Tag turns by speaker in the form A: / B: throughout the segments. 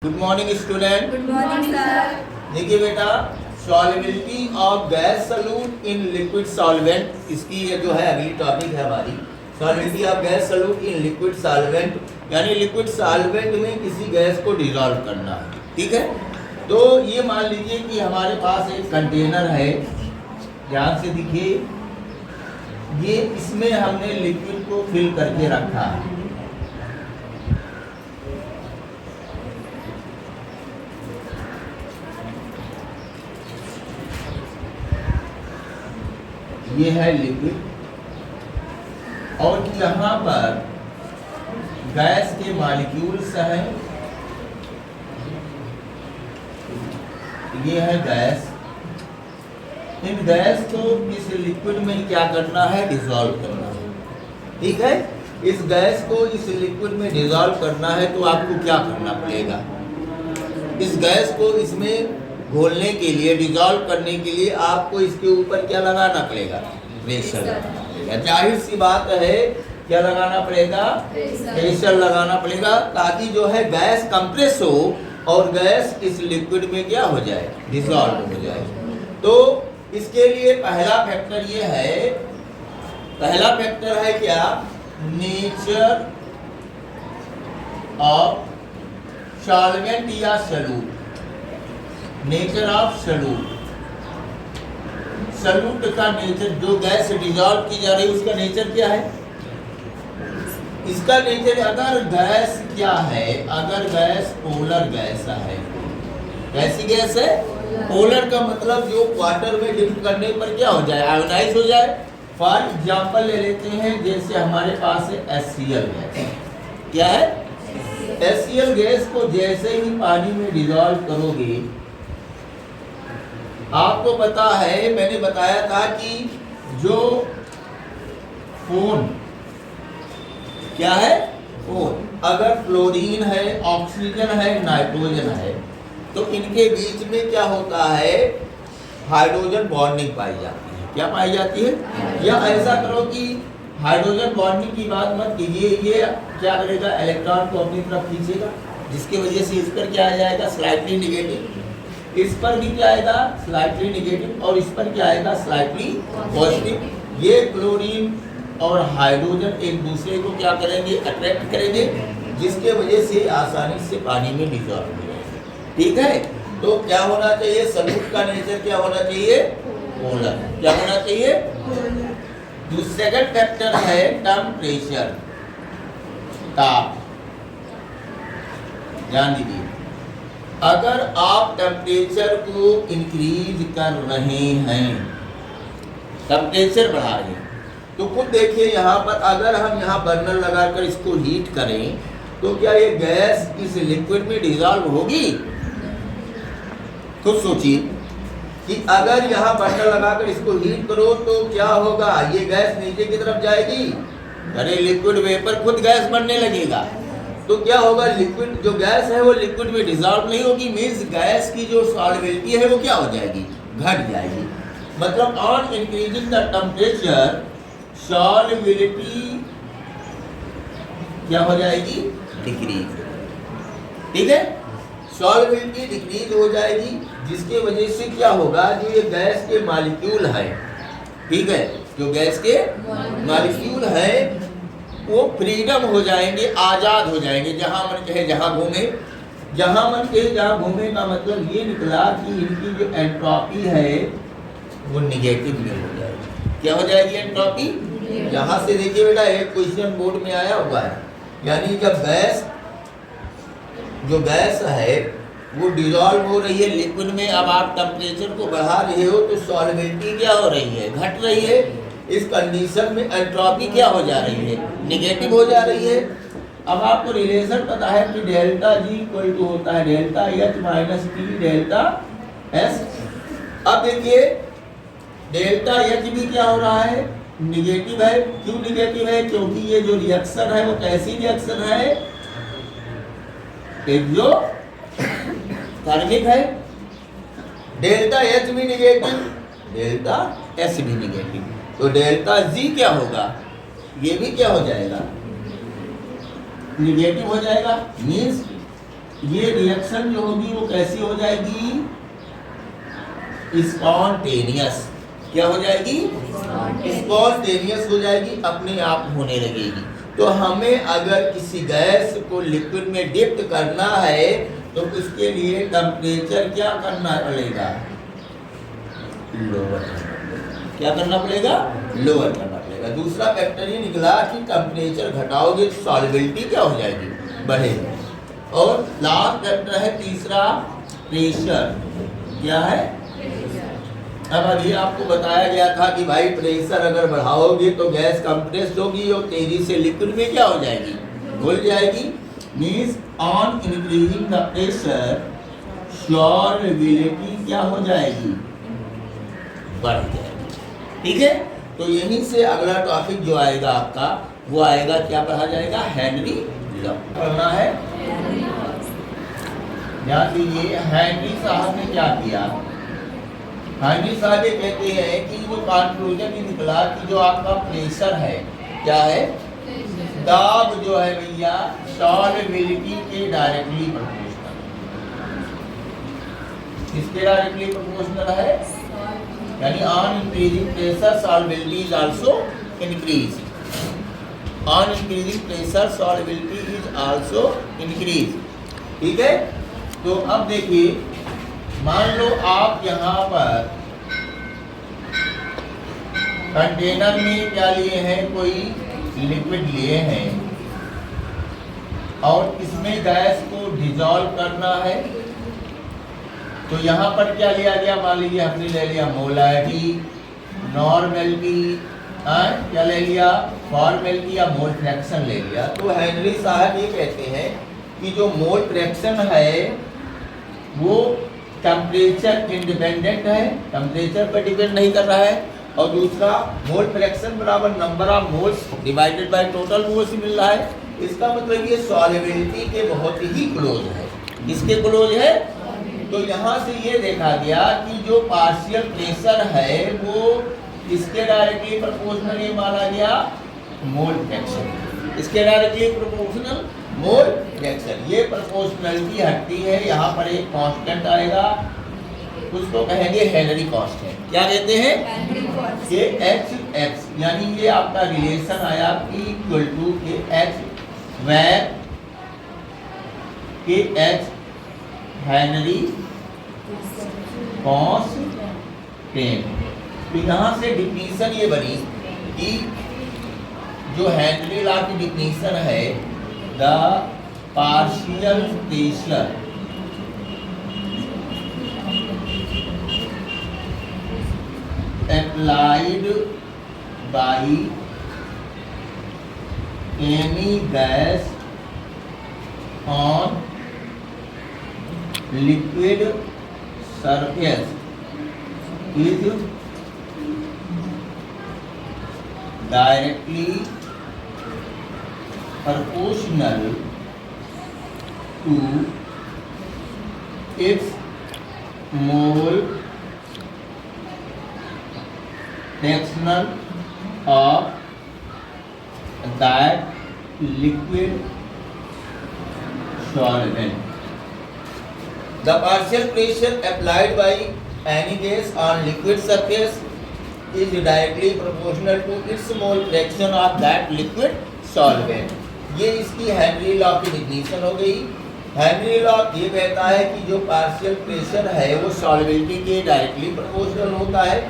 A: Good morning student.
B: Good morning sir.
A: देखिए बेटा, solubility of gas solute in liquid solvent, इसकी ये जो है अगली टॉपिक है हमारी। Solubility of gas solute in liquid solvent, यानी लिक्विड सॉल्वेंट में किसी गैस को डिसॉल्व करना है। ठीक है, तो ये मान लीजिए कि हमारे पास एक कंटेनर है, ध्यान से देखिए, ये इसमें हमने लिक्विड को फिल करके रखा है। ये है लिक्विड, और यहाँ पर गैस के मॉलिक्यूल्स हैं। ये है गैस। इन गैस को इस लिक्विड में क्या करना है? डिसॉल्व करना है। ठीक है, इस गैस को इस लिक्विड में डिसॉल्व करना है तो आपको क्या करना पड़ेगा? इस गैस को इसमें घोलने के लिए, डिसॉल्व करने के लिए आपको इसके ऊपर क्या लगाना पड़ेगा? प्रेशर लगाना पड़ेगा। जाहिर सी बात है, क्या लगाना पड़ेगा? प्रेशर लगाना पड़ेगा, ताकि जो है गैस कंप्रेस हो और गैस इस लिक्विड में क्या हो जाए? डिसॉल्व हो जाए। तो इसके लिए पहला फैक्टर ये है, पहला फैक्टर है क्या? नेचर ऑफ सॉल्वेंट या solute. Nature of solute, solute का नेचर, जो गैस डिसॉल्व की जा रही है उसका नेचर क्या है? इसका नेचर, अगर गैस क्या है, अगर गैस पोलर गैस है, कैसी गैस है? पोलर का मतलब जो वाटर में डिप करने पर क्या हो जाए? आयोनाइज हो जाए। फॉर एग्जांपल ले लेते हैं, जैसे हमारे पास है HCl गैस। क्या है? HCl गैस को जैसे ही पानी में डिसॉल्व करोगे, आपको पता है, मैंने बताया था कि जो फोन क्या है? फोन, अगर फ्लोरीन है, ऑक्सीजन है, नाइट्रोजन है, तो इनके बीच में क्या होता है? हाइड्रोजन बॉन्डिंग पाई जाती है। क्या पाई जाती है? या ऐसा करो कि हाइड्रोजन बॉन्डिंग की बात मत कीजिए, ये क्या करेगा? इलेक्ट्रॉन को अपनी तरफ खींचेगा, जिसकी वजह से इस पर क्या आ जाएगा? Slightly negative. इस पर भी क्या आएगा? Slightly negative. और इस पर क्या आएगा? Slightly positive. ये क्लोरीन और हाइड्रोजन एक दूसरे को क्या करेंगे? अट्रैक्ट करेंगे, जिसके वजह से आसानी से पानी में डिसॉल्व हो जाएगा। ठीक है, तो क्या होना चाहिए? सॉल्यूट का नेचर क्या होना चाहिए? पोलर। क्या होना चाहिए? जो सेकंड फैक्टर है टेम्परेचर, ताप। ध्यान दीजिए, अगर आप टेम्परेचर को इंक्रीज कर रहे हैं, टेम्परेचर बढ़ा रहे हैं, तो खुद देखिए यहाँ पर, अगर हम यहाँ बर्नर लगाकर इसको हीट करें तो क्या ये गैस इस लिक्विड में डिसॉल्व होगी? खुद सोचिए कि अगर यहाँ बर्नर लगाकर इसको हीट करो तो क्या होगा? ये गैस नीचे की तरफ जाएगी, अरे लिक्विड वेपर खुद गैस बनने लगेगा। तो क्या होगा? लिक्विड जो गैस है वो लिक्विड में डिसॉल्व नहीं होगी, मींस गैस की जो सॉल्युबिलिटी है वो क्या हो जाएगी? घट जाएगी। मतलब on increasing the temperature, solubility क्या हो जाएगी? डिक्रीज। ठीक है, सॉल्युबिलिटी डिक्रीज हो जाएगी, जिसके वजह से क्या होगा? जो ये गैस के मॉलिक्यूल है, ठीक है, जो गैस के मॉलिक्यूल है वो फ्रीडम हो जाएंगे, आज़ाद हो जाएंगे, जहां मन कहे जहां घूमे। जहां मन कहे जहां घूमे का मतलब ये निकला कि इनकी जो एंट्रोपी है वो निगेटिव में हो जाएगी। क्या हो जाएगी? एंट्रोपी। यहाँ से देखिए बेटा, एक क्वेश्चन बोर्ड में आया हुआ है, यानी जब गैस, जो गैस है वो डिसॉल्व हो रही है लिक्विड में, अब आप टेम्परेचर को बढ़ा रहे हो तो सॉल्युबिलिटी क्या हो रही है? घट रही है। इस कंडीशन में एंट्रोपी क्या हो जा रही है? निगेटिव हो जा रही है। अब आपको रिलेशन पता है कि डेल्टा जी इक्वल टू होता है delta H minus T delta S. अब देखिए, डेल्टा एच भी क्या हो रहा है? निगेटिव है। क्यों निगेटिव है? क्योंकि ये जो रिएक्शन है वो कैसी रिएक्शन है? एक्सोथर्मिक है। डेल्टा एच भी निगेटिव, डेल्टा एस भी निगेटिव, तो डेल्टा जी क्या होगा? ये भी क्या हो जाएगा? निगेटिव हो जाएगा। मीन्स ये रिएक्शन जो होगी वो कैसी हो जाएगी? स्पॉन्टेनियस। क्या हो जाएगी? स्पॉन्टेनियस हो जाएगी, अपने आप होने लगेगी। तो हमें अगर किसी गैस को लिक्विड में डिप्ट करना है तो उसके लिए टेम्परेचर क्या करना पड़ेगा? लोअर। क्या करना पड़ेगा? लोअर करना पड़ेगा। दूसरा फैक्टर ये निकला कि टेम्परेचर घटाओगे तो सॉल्युबिलिटी क्या हो जाएगी? बढ़ेगी। और लास्ट फैक्टर है तीसरा, प्रेशर। क्या है? अब अभी आपको बताया गया था कि भाई प्रेशर अगर बढ़ाओगे तो गैस कंप्रेस होगी और तेजी से लिक्विड में क्या हो जाएगी? घुल जाएगी। Means on increasing the pressure solubility क्या हो जाएगी? बढ़ जाएगी। ठीक है, तो यहीं से अगला टॉपिक जो आएगा आपका वो आएगा, क्या पढ़ा जाएगा? हेनरी लॉ पढ़ना है। ध्यान दीजिए, हेनरी साहब ने क्या किया? हेनरी साहब ये कहते हैं कि जो कंक्लूजन ये निकला कि जो आपका प्रेशर है, क्या है? दाब जो है भैया सॉल्युबिलिटी के डायरेक्टली प्रोपोर्शनल। किसके डायरेक्टली प्रोपोर्शनल है? यानी on increasing pressure solubility is also increase. On increasing pressure solubility is also increase. ठीक है, तो अब देखिए, मान लो आप यहाँ पर कंटेनर में क्या लिए हैं? कोई लिक्विड लिए हैं और इसमें गैस को डिजॉल्व करना है। तो यहाँ पर क्या लिया गया? मान लीजिए हमने ले लिया मोलारिटी, नॉर्मेलिटी, क्या ले लिया? फॉर्मेलिटी या मोल फ्रैक्शन ले लिया। तो हेनरी साहब ये कहते हैं कि जो मोल फ्रैक्शन है वो टेम्परेचर इंडिपेंडेंट है, टेम्परेचर पर डिपेंड नहीं कर रहा है। और दूसरा, मोल फ्रैक्शन बराबर number of moles divided by total moles मिल रहा है। इसका मतलब ये सॉल्युबिलिटी के बहुत ही क्लोज है। किसके क्लोज है? तो यहाँ से ये देखा गया कि जो पार्शियल प्रेशर है वो इसके डायरेक्टली प्रोपोर्शनल माना गया मोल फ्रैक्शन। इसके डायरेक्टली प्रोपोर्शनल मोल फ्रैक्शन। ये प्रोपोर्शनलिटी हटती है। यहाँ पर एक कांस्टेंट आएगा, उसको कहेंगे हेनरी कांस्टेंट। क्या कहते हैं? के एच एक्स, यानी ये आपका रिलेशन आया P equal to K H where के एच हेनरी कांस्टेंट। तो यहाँ से डिफिनीशन ये बनी कि जो हेनरी लॉ की डिफिनीशन है, the partial pressure applied by any gas on liquid surface is directly proportional to its mole fractional of that liquid solvent. The partial pressure applied by any gas on liquid surface is directly proportional to its mole fraction of that liquid solvent. ये इसकी Henry law की definition हो गई। Henry law ये कहता है कि जो पार्शियल प्रेशर है वो सॉल्युबिलिटी के डायरेक्टली प्रोपोर्शनल होता है।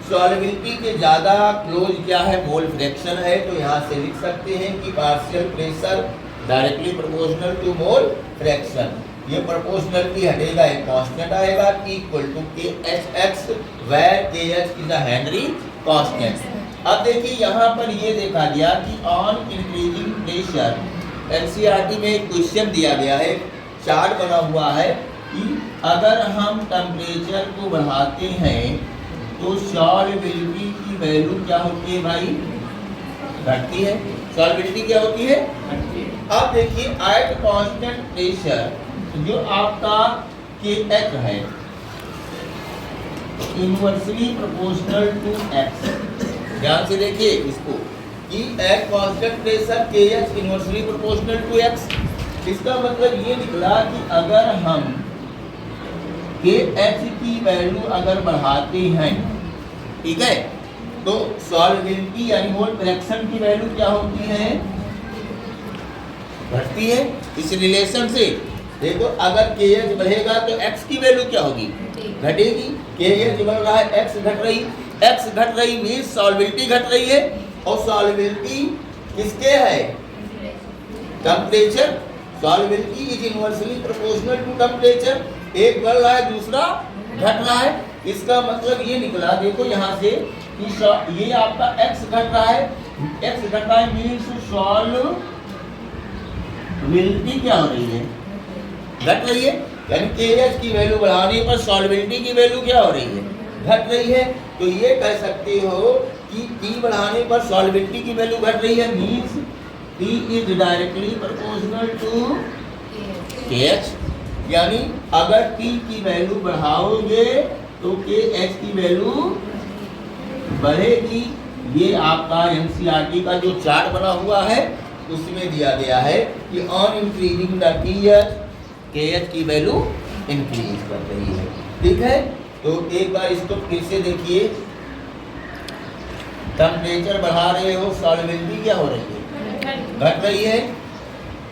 A: सॉल्युबिलिटी के ज़्यादा क्लोज क्या है? मोल फ्रैक्शन है। तो यहाँ से लिख सकते हैं कि partial pressure directly proportional to mole fraction. ये प्रोपोर्शनलिटी हटेगा, एक कांस्टेंट आएगा P equal to K H X where K H is a Henry constant. अब देखिए यहाँ पर ये देखा गया कि ऑन इंक्रीजिंग प्रेशर, एनसीईआरटी में एक क्वेश्चन दिया गया है, चार्ट बना हुआ है कि अगर हम टेम्परेचर को बढ़ाते हैं तो सॉल्युबिलिटी की वैल्यू क्या होती है भाई? घटती है। सॉल्युबिलिटी क्या होती है? अब देखिए एट कांस्टेंट प्रेशर जो आपका के एच है इनवर्सली प्रोपोर्शनल टू एक्स। ध्यान से देखिए इसको कि at constant pressure K H inversely proportional to X. इसका मतलब ये निकला कि अगर हम KH की वैल्यू अगर बढ़ाते हैं, ठीक है, तो सॉल्वेबिलिटी यानी मोल फ्रैक्शन की वैल्यू क्या होती है, घटती है। इस रिलेशन से देखो, अगर KH बढ़ेगा तो X की वैल्यू क्या होगी, घटेगी। KH बढ़ रहा है, X घट रही मीन्स सॉल्वेबिलिटी घट रही है, और सॉल्वेबिलिटी किसके है, temperature. Solubility is inversely proportional to temperature. एक बढ़ रहा है, दूसरा घट रहा है। इसका मतलब ये निकला, देखो यहाँ से कि ये आपका X घट रहा है, मीन्स सॉल्वेबिलिटी क्या हो रही है, घट रही है। यानी KH की वैल्यू बढ़ाने पर सॉल्वेबिलिटी की वैल्यू क्या हो रही है, घट रही है। तो ये कह सकते हो कि T बढ़ाने पर सॉल्वेबिलिटी की वैल्यू घट रही है, means T is directly proportional to KH। यानी अगर T की वैल्यू बढ़ाओगे तो KH की वैल्यू बढ़ेगी। ये आपका NCERT का जो चार्ट बना हुआ है उसमें दिया गया है कि on increasing the TH, KH की वैल्यू इंक्रीज कर रही है, ठीक है। तो एक बार इसको फिर से देखिए, टेम्परेचर बढ़ा रहे हो, सॉल्वेबिलिटी क्या हो रही है, घट रही है।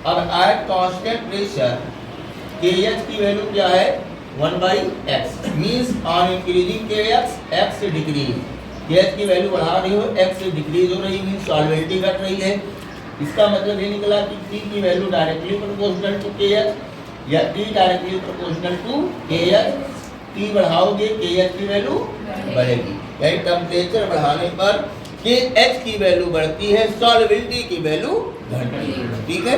A: अब एट कांस्टेंट प्रेशर KH की वैल्यू क्या है, 1/x, means on increasing KH, X decrease. KH की वैल्यू बढ़ा रही हो, X डिक्रीज हो रही, मींस सॉल्वेबिलिटी घट रही है। इसका मतलब ये निकला कि T की value directly proportional to KH या T directly proportional to KH। T बढ़ाओगे KH की वैल्यू बढ़ेगी, यानी टेम्परेचर बढ़ाने पर KH की वैल्यू बढ़ती है, सॉल्वेबिलिटी की वैल्यू घटती है, ठीक है।